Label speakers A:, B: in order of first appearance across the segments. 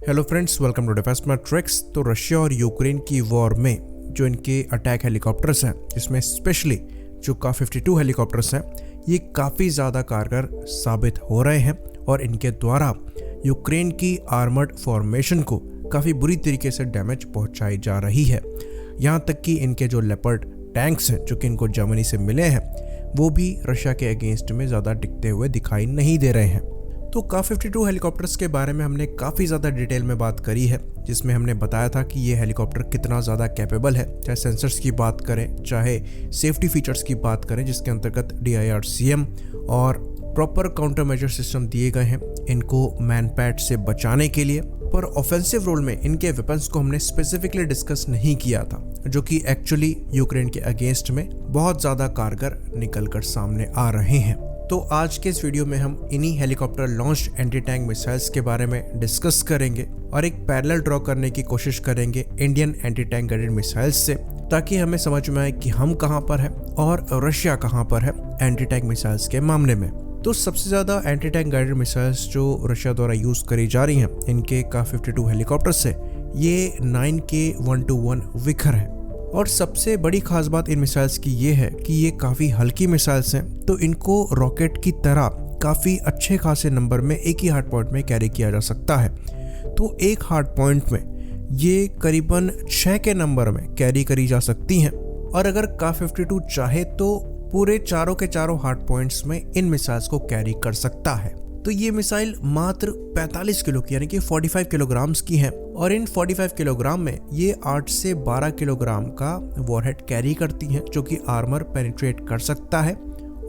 A: Hello friends, welcome to defence tricks. तो Russia और Ukraine की वॉर में जो इनके अटैक हेलीकॉप्टर्स हैं, इसमें स्पेशली जो का-52 हेलीकॉप्टर्स हैं, ये काफ़ी ज़्यादा कारगर साबित हो रहे हैं और इनके द्वारा यूक्रेन की आर्मर्ड फॉर्मेशन को काफ़ी बुरी तरीके से डैमेज पहुंचाई जा रही है। यहाँ तक कि इनके जो लेपर्ड टैंक्स हैं जो कि इनको जर्मनी से मिले हैं, वो भी रशिया के अगेंस्ट में ज़्यादा टिकते हुए दिखाई नहीं दे रहे हैं। तो का-52 हेलीकॉप्टर्स के बारे में हमने काफ़ी ज़्यादा डिटेल में बात करी है, जिसमें हमने बताया था कि ये हेलीकॉप्टर कितना ज़्यादा कैपेबल है, चाहे सेंसर्स की बात करें, चाहे सेफ्टी फीचर्स की बात करें, जिसके अंतर्गत DIRCM और प्रॉपर काउंटर मेजर सिस्टम दिए गए हैं इनको मैनपैड से बचाने के लिए। पर ऑफेंसिव रोल में इनके वेपन्स को हमने स्पेसिफिकली डिस्कस नहीं किया था, जो कि एक्चुअली यूक्रेन के अगेंस्ट में बहुत ज़्यादा कारगर निकल कर सामने आ रहे हैं। तो आज के इस वीडियो में हम इन्हीं helicopter launched anti tank missiles के बारे में डिस्कस करेंगे और एक पैरेलल ड्रॉ करने की कोशिश करेंगे Indian anti tank guided missiles से, ताकि हमें समझ में आए कि हम कहां पर हैं और रशिया कहां पर है एंटी टैंक मिसाइल्स के मामले में। तो सबसे ज़्यादा एंटी टैंक गाइडेड मिसाइल्स जो रशिया द्वारा यूज़ करी जा रही हैं इनके का-52 हेलीकॉप्टर से, ये 9K121 विखर है। और सबसे बड़ी खास बात इन मिसाइल्स की ये है कि ये काफ़ी हल्की मिसाइल्स हैं, तो इनको रॉकेट की तरह काफ़ी अच्छे खासे नंबर में एक ही हार्ड पॉइंट में कैरी किया जा सकता है। तो एक हार्ड पॉइंट में ये करीबन 6 के नंबर में कैरी करी जा सकती हैं, और अगर का-52 चाहे तो पूरे चारों के चारों हार्ड पॉइंट्स में इन मिसाइल्स को कैरी कर सकता है। तो ये मिसाइल मात्र 45 किलो की यानी कि 45 किलोग्राम्स की है, और इन 45 किलोग्राम में ये 8 से 12 किलोग्राम का वॉरहेड कैरी करती हैं, जो कि आर्मर पेनिट्रेट कर सकता है,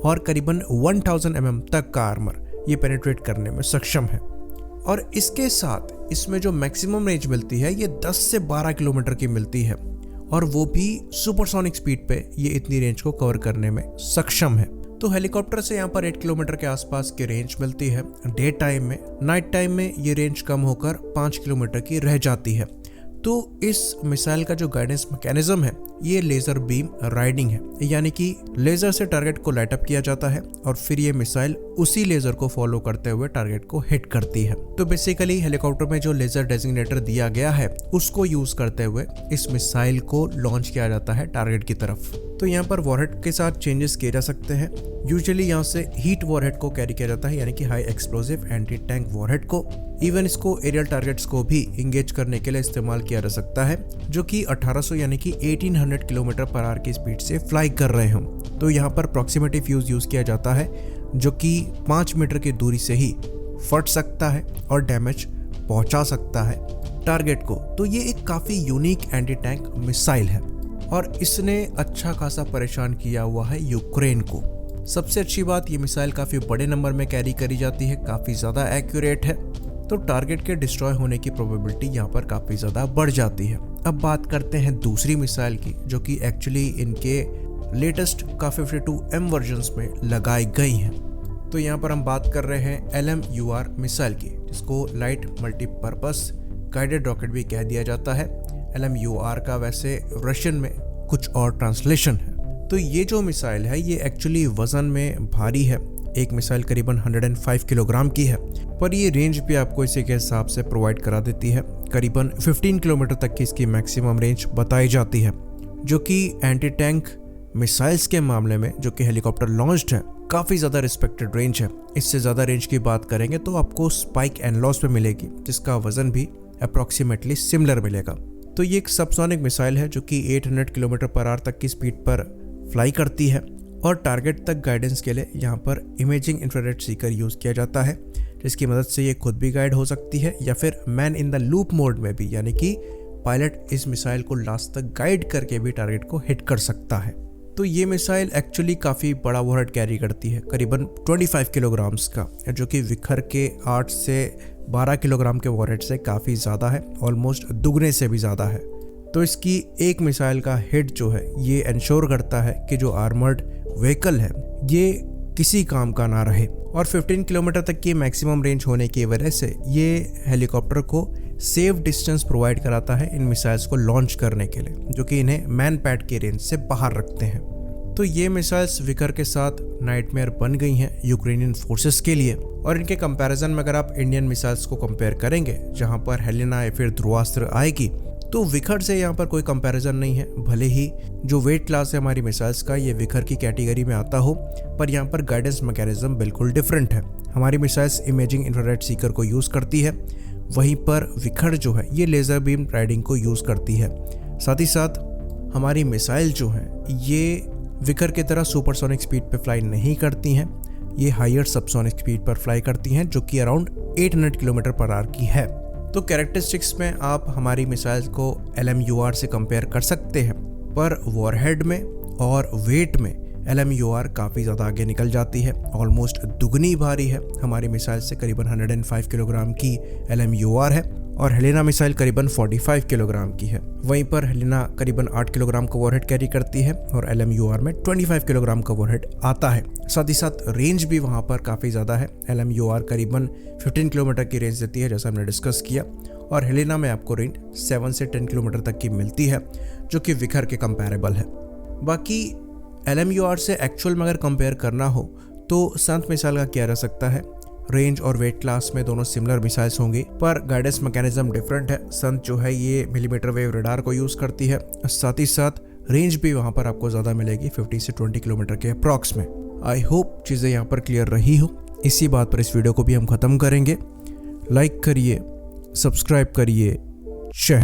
A: और करीबन 1000 mm तक का आर्मर ये पेनिट्रेट करने में सक्षम है। और इसके साथ इसमें जो मैक्सिमम रेंज मिलती है ये 10 से 12 किलोमीटर की मिलती है, और वो भी सुपरसोनिक स्पीड पे ये इतनी रेंज को कवर करने में सक्षम है। तो हेलीकॉप्टर से यहाँ पर 8 किलोमीटर के आसपास की रेंज मिलती है डे टाइम में। नाइट टाइम में ये रेंज कम होकर 5 किलोमीटर की रह जाती है। तो इस मिसाइल का जो गाइडेंस मैकेनिज्म है ये लेज़र बीम राइडिंग है, यानी कि लेज़र से टारगेट को लाइट अप किया जाता है और फिर ये मिसाइल उसी लेज़र को फॉलो करते हुए टारगेट को हिट करती है। तो बेसिकली हेलीकॉप्टर में जो लेज़र डेजिग्नेटर दिया गया है उसको यूज करते हुए इस मिसाइल को लॉन्च किया जाता है टारगेट की तरफ। तो यहाँ पर वॉरहेड के साथ चेंजेस किए जा सकते हैं। यूजुअली यहाँ से हीट वॉरहेड को कैरी किया जाता है, यानी कि high explosive anti tank warhead को। इवन इसको एरियल टारगेट्स को भी इंगेज करने के लिए इस्तेमाल किया जा सकता है, जो कि 1800 यानी कि 1800 किलोमीटर पर आवर की स्पीड से फ्लाई कर रहे हों। तो यहाँ पर प्रॉक्सिमिटी फ्यूज यूज किया जाता है, जो कि 5 मीटर की दूरी से ही फट सकता है और डैमेज पहुंचा सकता है टारगेट को। तो ये एक काफ़ी यूनिक एंटी टैंक मिसाइल है, और इसने अच्छा खासा परेशान किया हुआ है यूक्रेन को। सबसे अच्छी बात, ये मिसाइल काफ़ी बड़े नंबर में कैरी करी जाती है, काफ़ी ज़्यादा एक्यूरेट है, तो टारगेट के डिस्ट्रॉय होने की प्रोबेबिलिटी यहाँ पर काफ़ी ज़्यादा बढ़ जाती है। अब बात करते हैं दूसरी मिसाइल की, जो कि एक्चुअली इनके लेटेस्ट का-52M वर्जन्स में लगाई गई हैं। तो यहाँ पर हम बात कर रहे हैं LMUR मिसाइल की, जिसको लाइट मल्टीपर्पस गाइडेड रॉकेट भी कह दिया जाता है। LMUR का वैसे रशियन में कुछ और ट्रांसलेशन है। तो ये जो मिसाइल है ये एक्चुअली वजन में भारी है। एक मिसाइल करीबन 105 किलोग्राम की है, पर ये रेंज भी आपको इसी के हिसाब से प्रोवाइड करा देती है। करीबन 15 किलोमीटर तक की इसकी मैक्सिमम रेंज बताई जाती है, जो कि एंटी टैंक मिसाइल्स के मामले में, जो कि हेलीकॉप्टर लॉन्च्ड है, काफ़ी ज़्यादा रिस्पेक्टेड रेंज है। इससे ज़्यादा रेंज की बात करेंगे तो आपको स्पाइक एंड लॉस पे मिलेगी, जिसका वजन भी अप्रॉक्सीमेटली सिमिलर मिलेगा। तो ये एक सबसोनिक मिसाइल है, जो कि 800 किलोमीटर पर आवर तक की स्पीड पर फ्लाई करती है, और टारगेट तक गाइडेंस के लिए यहाँ पर इमेजिंग इंफ्रारेड सीकर यूज़ किया जाता है, जिसकी मदद से ये खुद भी गाइड हो सकती है, या फिर man in the loop mode में भी, यानी कि पायलट इस मिसाइल को लास्ट तक गाइड करके भी टारगेट को हिट कर सकता है। तो ये मिसाइल एक्चुअली काफ़ी बड़ा वॉरहेड कैरी करती है, करीबन 25 किलोग्राम्स का, जो कि विखर के 8 से 12 किलोग्राम के वॉरहेड से काफ़ी ज़्यादा है, ऑलमोस्ट दुगने से भी ज़्यादा है। तो इसकी एक मिसाइल का हिट जो है ये इंश्योर करता है कि जो आर्मर्ड व्हीकल है ये किसी काम का ना रहे, और 15 किलोमीटर तक की मैक्सिमम रेंज होने की वजह से ये हेलीकॉप्टर को सेफ डिस्टेंस प्रोवाइड कराता है इन मिसाइल्स को लॉन्च करने के लिए, जो कि इन्हें मैन पैड की रेंज से बाहर रखते हैं। तो ये मिसाइल्स विकर के साथ नाइटमेयर बन गई हैं यूक्रेनियन फोर्सेस के लिए। और इनके कंपैरिजन में अगर आप इंडियन मिसाइल्स को कंपेयर करेंगे, जहां पर हेलेना या फिर ध्रुवास्त्र आएगी, तो विकर से यहाँ पर कोई कंपैरिजन नहीं है। भले ही जो वेट क्लास है हमारी मिसाइल्स का ये विकर की कैटेगरी में आता हो, पर यहाँ पर गाइडेंस मैकेनिज्म बिल्कुल डिफरेंट है। हमारी मिसाइल्स इमेजिंग इंफ्रारेड सीकर को यूज़ करती है, वहीं पर विकर जो है ये लेज़र बीम राइडिंग को यूज़ करती है। साथ ही साथ हमारी मिसाइल जो है ये विकर की तरह सुपरसोनिक स्पीड पे फ्लाई नहीं करती हैं, ये हायर सबसोनिक स्पीड पर फ्लाई करती हैं, जो कि अराउंड 800 किलोमीटर पर आवर की है। तो कैरेक्टरिस्टिक्स में आप हमारी मिसाइल को LMUR से कंपेयर कर सकते हैं, पर वॉरहेड में और वेट में LMUR काफ़ी ज़्यादा आगे निकल जाती है, ऑलमोस्ट दुगनी भारी है। हमारी मिसाइल से करीबन 105 किलोग्राम की LMUR है और हेलेना मिसाइल करीबन 45 किलोग्राम की है। वहीं पर हेलेना करीबन 8 किलोग्राम का वॉरहेड कैरी करती है और LMUR में 25 किलोग्राम का वॉरहेड आता है। साथ ही साथ रेंज भी वहाँ पर काफ़ी ज़्यादा है। LMUR करीबन 15 किलोमीटर की रेंज देती है, जैसा हमने डिस्कस किया, और हेलेना में आपको रेंज 7 से 10 किलोमीटर तक की मिलती है, जो कि विकर के कंपेरेबल है। बाकी LMUR से एक्चुअल में अगर कंपेयर करना हो तो संत मिसाइल का क्या रह सकता है। रेंज और वेट क्लास में दोनों सिमिलर मिसाइल्स होंगे, पर गाइडेंस मैकेनिज्म डिफरेंट है। संत जो है ये मिलीमीटर वेव रडार को यूज़ करती है, साथ ही साथ रेंज भी वहाँ पर आपको ज़्यादा मिलेगी, 50 से 20 किलोमीटर के अप्रॉक्स में। आई होप चीज़ें यहाँ पर क्लियर रही हो। इसी बात पर इस वीडियो को भी हम ख़त्म करेंगे। लाइक करिए, सब्सक्राइब करिए।